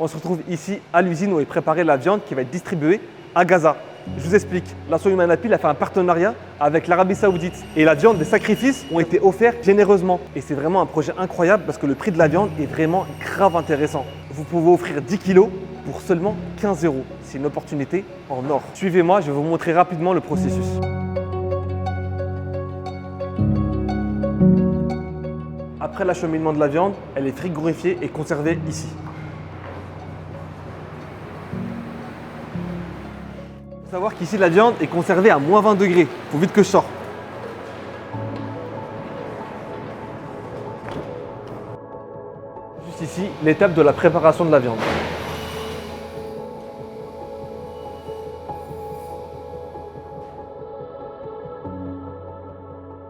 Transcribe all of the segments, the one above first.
On se retrouve ici à l'usine où est préparée la viande qui va être distribuée à Gaza. Je vous explique, l'Assaut Human Appeal a fait un partenariat avec l'Arabie Saoudite et la viande des sacrifices ont été offerts généreusement. Et c'est vraiment un projet incroyable parce que le prix de la viande est vraiment grave intéressant. Vous pouvez offrir 10 kilos pour seulement 15 €. C'est une opportunité en or. Suivez-moi, je vais vous montrer rapidement le processus. Après l'acheminement de la viande, elle est frigorifiée et conservée ici. Il faut savoir qu'ici la viande est conservée à moins 20 degrés. Il faut vite que je sorte. Juste ici, l'étape de la préparation de la viande.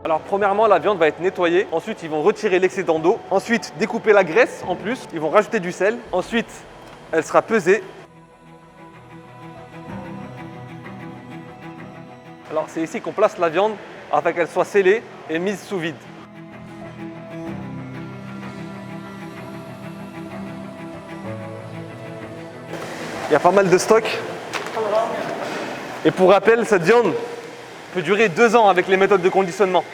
Alors premièrement, la viande va être nettoyée. Ensuite, ils vont retirer l'excédent d'eau. Ensuite, découper la graisse en plus. Ils vont rajouter du sel. Ensuite, elle sera pesée. Alors c'est ici qu'on place la viande afin qu'elle soit scellée et mise sous vide. Il y a pas mal de stock. Et pour rappel, cette viande peut durer 2 ans avec les méthodes de conditionnement.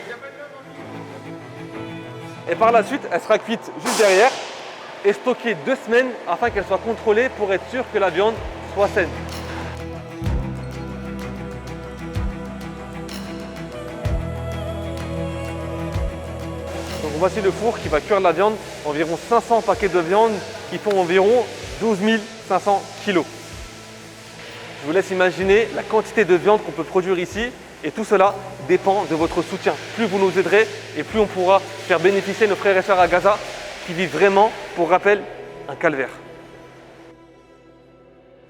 Et par la suite, elle sera cuite juste derrière et stockée 2 semaines afin qu'elle soit contrôlée pour être sûr que la viande soit saine. Donc voici le four qui va cuire la viande, environ 500 paquets de viande qui font environ 12 500 kg. Je vous laisse imaginer la quantité de viande qu'on peut produire ici et tout cela dépend de votre soutien. Plus vous nous aiderez et plus on pourra faire bénéficier nos frères et sœurs à Gaza qui vivent vraiment, pour rappel, un calvaire.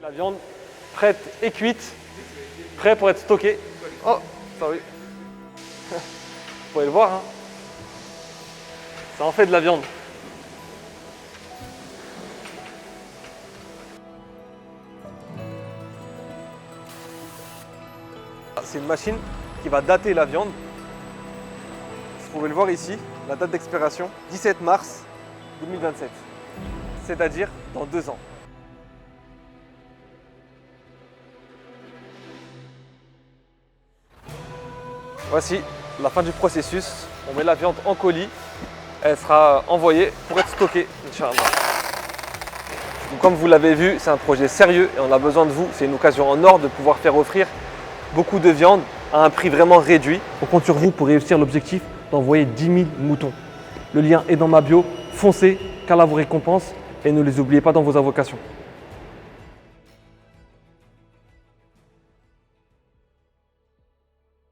La viande prête et cuite, prête pour être stockée. Oh, sorry. Vous pouvez le voir, hein. Ça en fait de la viande. C'est une machine qui va dater la viande. Vous pouvez le voir ici, la date d'expiration, 17 mars 2027, c'est-à-dire dans 2 ans. Voici la fin du processus. On met la viande en colis. Elle sera envoyée pour être stockée, Inch'Allah. Donc, comme vous l'avez vu, c'est un projet sérieux et on a besoin de vous. C'est une occasion en or de pouvoir faire offrir beaucoup de viande à un prix vraiment réduit. On compte sur vous pour réussir l'objectif d'envoyer 10 000 moutons. Le lien est dans ma bio. Foncez, qu'Allah vous récompense et ne les oubliez pas dans vos invocations.